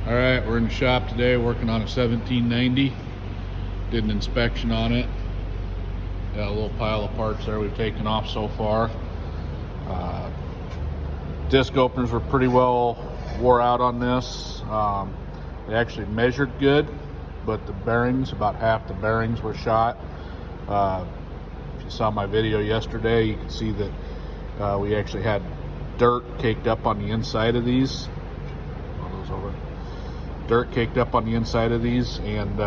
All right, we're in the shop today working on a 1790. Did an inspection on it. Got a little pile of parts there we've taken off so far. Disc openers were pretty well wore out on this. They actually measured good, but the bearings, about half the bearings were shot. If you saw my video yesterday, you can see that we actually had dirt caked up on the inside of these. Dirt caked up on the inside of these and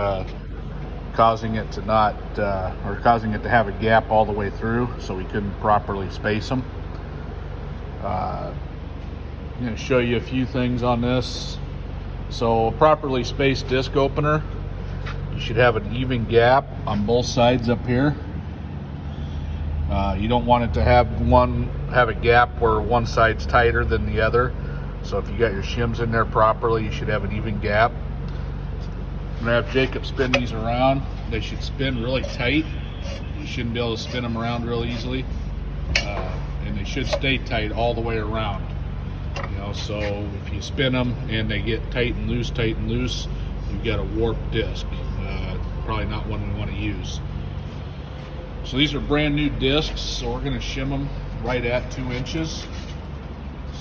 causing it to not, or causing it to have a gap all the way through, so we couldn't properly space them. I'm going to show you a few things on this. So a properly spaced disc opener, you should have an even gap on both sides up here. You don't want it to have a gap where one side's tighter than the other. So if you got your shims in there properly, you should have an even gap. I'm gonna have Jacob spin these around. They should spin really tight. You shouldn't be able to spin them around real easily. And they should stay tight all the way around. You know, so if you spin them and they get tight and loose, you've got a warped disc. Probably not one we want to use. So these are brand new discs, so we're gonna shim them right at 2 inches.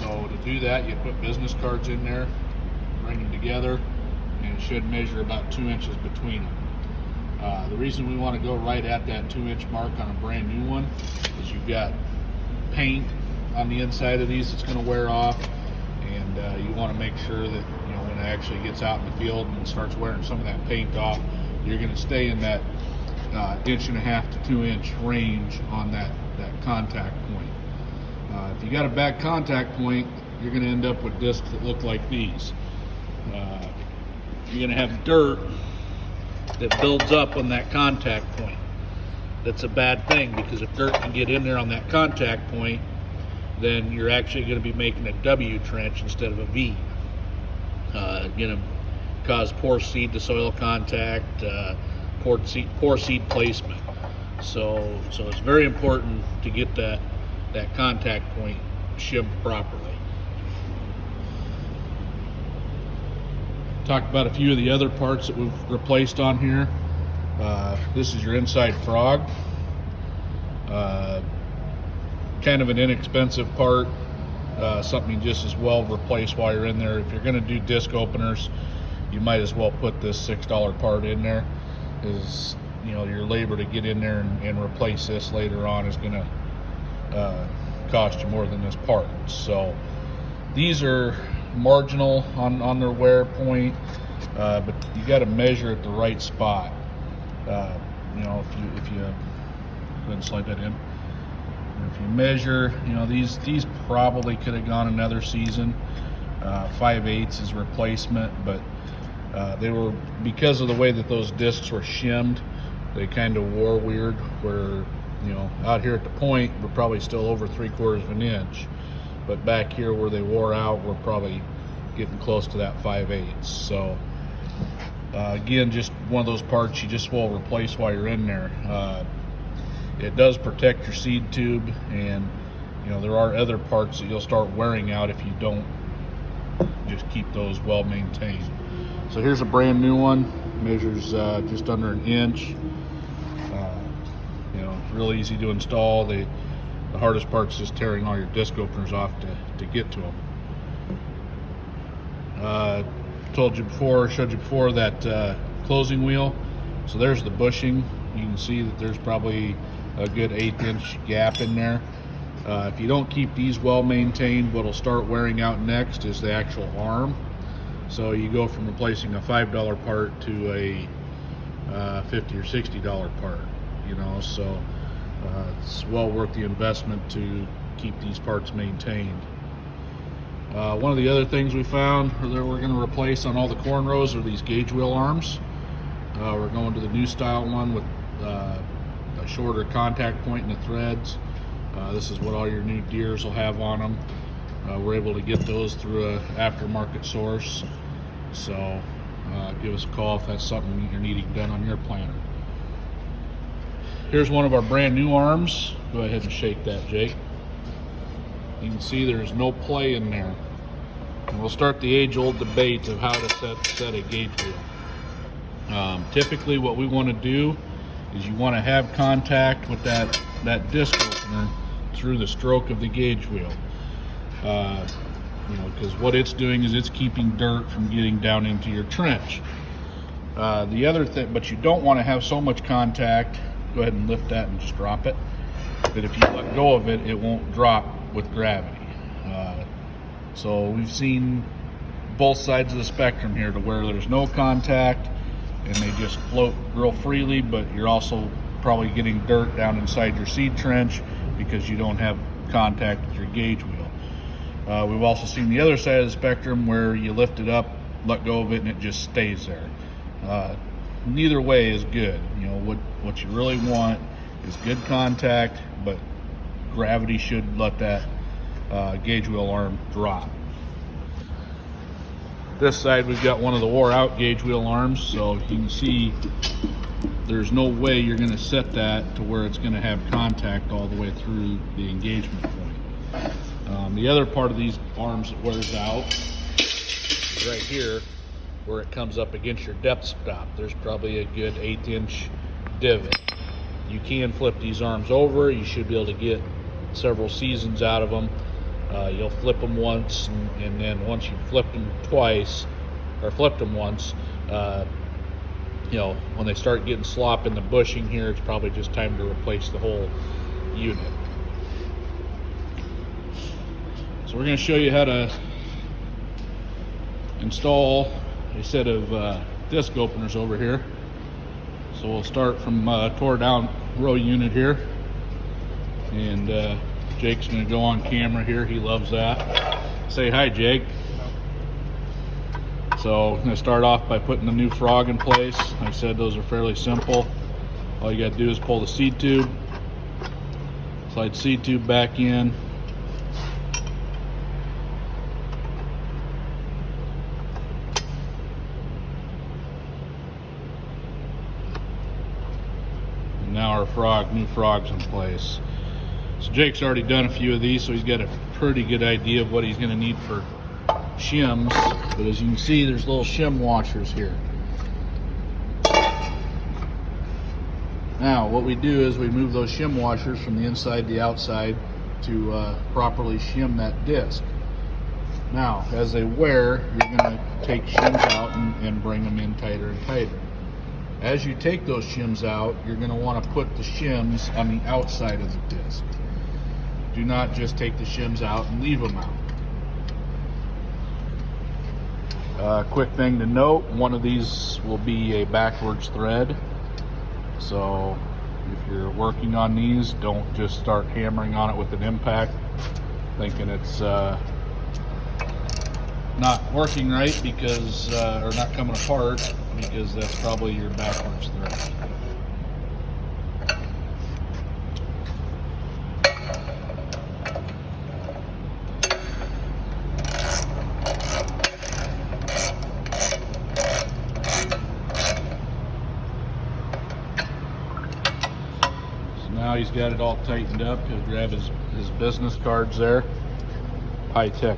So to do that, you put business cards in there, bring them together, and it should measure about 2 inches between them. The reason we want to go right at that 2 inch mark on a brand new one is you've got paint on the inside of these that's going to wear off, and you want to make sure that, you know, when it actually gets out in the field and starts wearing some of that paint off, you're going to stay in that 1.5 to 2 inch range on that contact point. If you got a bad contact point, you're going to end up with discs that look like these. You're going to have dirt that builds up on that contact point. That's a bad thing, because if dirt can get in there on that contact point, then you're actually going to be making a W trench instead of a V. Going to cause poor seed to soil contact, poor seed placement. So it's very important to get that contact point shimmed properly. Talked about a few of the other parts that we've replaced on here. This is your inside frog. Kind of an inexpensive part, something you just as well replace while you're in there. If you're going to do disc openers, you might as well put this $6 part in there. Is, you know, your labor to get in there and replace this later on is going to cost you more than this part. So these are marginal on their wear point, but you got to measure at the right spot. You know, if you go ahead and slide that in. If you measure, you know, these probably could have gone another season. 5/8 is replacement, but they were, because of the way that those discs were shimmed, they kind of wore weird, where, you know, out here at the point, we're probably still over 3/4 of an inch. But back here where they wore out, we're probably getting close to that 5/8. So, again, just one of those parts you just will replace while you're in there. It does protect your seed tube, and, you know, there are other parts that you'll start wearing out if you don't just keep those well maintained. So here's a brand new one, measures just under 1 inch. You know, it's really easy to install. The hardest part is just tearing all your disc openers off to get to them. Showed you before that closing wheel. So there's the bushing. You can see that there's probably a good 1/8 inch gap in there. If you don't keep these well maintained, what'll start wearing out next is the actual arm. So you go from replacing a $5 part to a $50 or $60 part, you know, so it's well worth the investment to keep these parts maintained. One of the other things we found that we're going to replace on all the corn rows are these gauge wheel arms. We're going to the new style one with a shorter contact point in the threads. This is what all your new Deeres will have on them. We're able to get those through a aftermarket source. So give us a call if that's something you're needing done on your planter. Here's one of our brand new arms. Go ahead and shake that, Jake. You can see there's no play in there. And we'll start the age-old debate of how to set a gauge wheel. Typically what we want to do is you want to have contact with that disc opener through the stroke of the gauge wheel. Because what it's doing is it's keeping dirt from getting down into your trench. The other thing, but you don't want to have so much contact, go ahead and lift that and just drop it, that if you let go of it, it won't drop with gravity. So we've seen both sides of the spectrum here, to where there's no contact and they just float real freely, but you're also probably getting dirt down inside your seed trench because you don't have contact with your gauge wheel. We've also seen the other side of the spectrum where you lift it up, let go of it, and it just stays there. Neither way is good. What you really want is good contact, but gravity should let that gauge wheel arm drop. This side we've got one of the wore out gauge wheel arms, so you can see there's no way you're going to set that to where it's going to have contact all the way through the engagement point. The other part of these arms that wears out is right here, where it comes up against your depth stop. There's probably a good 1/8 inch divot. You can flip these arms over. You should be able to get several seasons out of them. You'll flip them once, and then once you've flipped them twice, or flipped them once, when they start getting slop in the bushing here, it's probably just time to replace the whole unit. So we're going to show you how to install a set of disc openers over here. So we'll start from tore down row unit here, and Jake's going to go on camera here. He loves that. Say hi, Jake. So I'm going to start off by putting the new frog in place. Like I said, those are fairly simple. All you got to do is pull the seed tube, slide seed tube back in, and now our new frog's in place. So Jake's already done a few of these, so he's got a pretty good idea of what he's going to need for shims. But as you can see, there's little shim washers here. Now what we do is we move those shim washers from the inside to the outside to properly shim that disc. Now as they wear, you're going to take shims out and bring them in tighter and tighter. As you take those shims out, you're going to want to put the shims on the outside of the disc. Do not just take the shims out and leave them out. Quick thing to note, one of these will be a backwards thread. So if you're working on these, don't just start hammering on it with an impact thinking it's not working right, because or not coming apart, because that's probably your backwards thread. So now he's got it all tightened up. He'll grab his business cards there, high-tech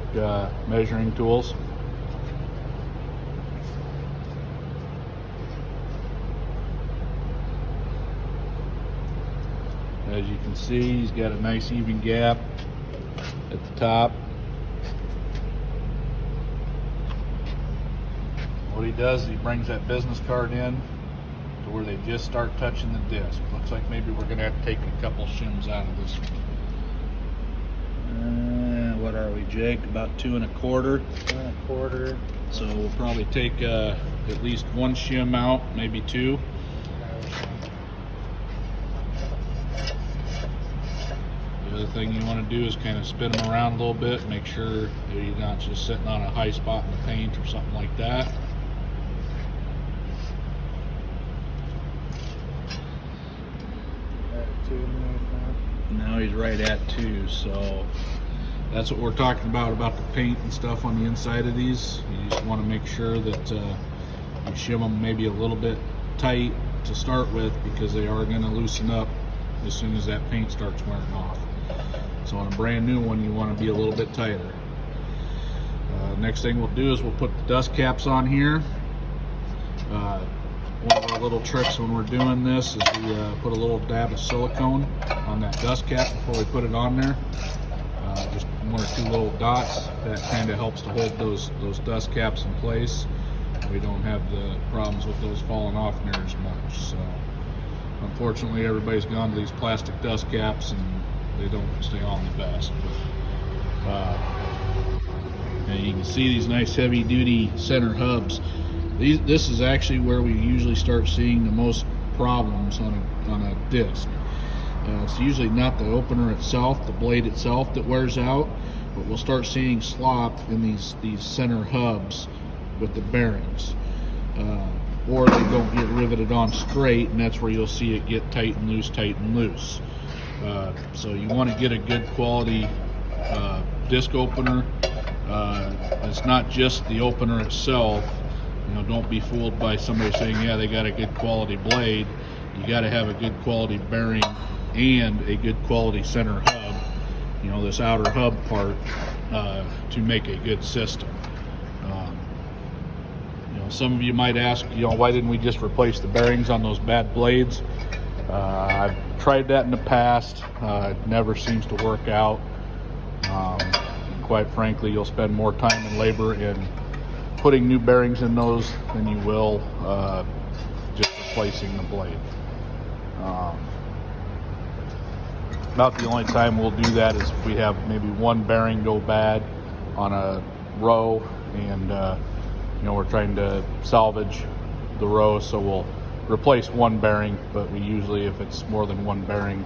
measuring tools. As you can see, he's got a nice even gap at the top. What he does is he brings that business card in to where they just start touching the disc. Looks like maybe we're going to have to take a couple shims out of this one. What are we, Jake? About 2 1/4. 2 1/4. So we'll probably take at least one shim out, maybe 2. The other thing you want to do is kind of spin them around a little bit, make sure that you're not just sitting on a high spot in the paint or something like that. Now he's right at 2, so that's what we're talking about the paint and stuff on the inside of these. You just want to make sure that you shim them maybe a little bit tight to start with, because they are going to loosen up as soon as that paint starts wearing off. So on a brand new one, you want to be a little bit tighter. Next thing we'll do is we'll put the dust caps on here. One of our little tricks when we're doing this is we put a little dab of silicone on that dust cap before we put it on there. Just 1 or 2 little dots. That kind of helps to hold those dust caps in place. We don't have the problems with those falling off near as much. So unfortunately, everybody's gone to these plastic dust caps and they don't stay on the best. But, and you can see these nice heavy duty center hubs. This is actually where we usually start seeing the most problems on a disc. It's usually not the opener itself, the blade itself that wears out, but we'll start seeing slop in these center hubs with the bearings. Or they don't get riveted on straight, and that's where you'll see it get tight and loose, so you want to get a good quality disc opener. It's not just the opener itself. You know, don't be fooled by somebody saying, yeah, they got a good quality blade. You got to have a good quality bearing and a good quality center hub, you know, this outer hub part, to make a good system. You know, some of you might ask, you know, why didn't we just replace the bearings on those bad blades? I've tried that in the past. It never seems to work out. And quite frankly, you'll spend more time and labor in putting new bearings in those than you will just replacing the blade. About the only time we'll do that is if we have maybe one bearing go bad on a row, and you know, we're trying to salvage the row, so we'll replace one bearing. But we usually, if it's more than one bearing,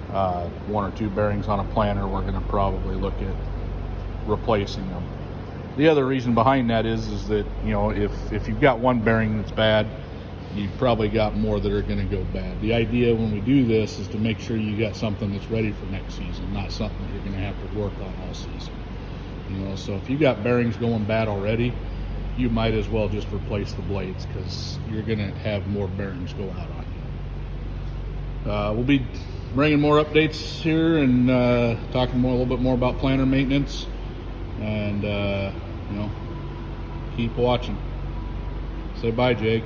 1 or 2 bearings on a planter, we're going to probably look at replacing them. The other reason behind that is that, you know, if you've got one bearing that's bad, you've probably got more that are going to go bad. The idea when we do this is to make sure you got something that's ready for next season, not something that you're going to have to work on all season. You know, so if you got bearings going bad already, you might as well just replace the blades, because you're going to have more bearings go out on you. We'll be bringing more updates here and talking a little bit more about planter maintenance, and you know, keep watching. Say bye, Jake.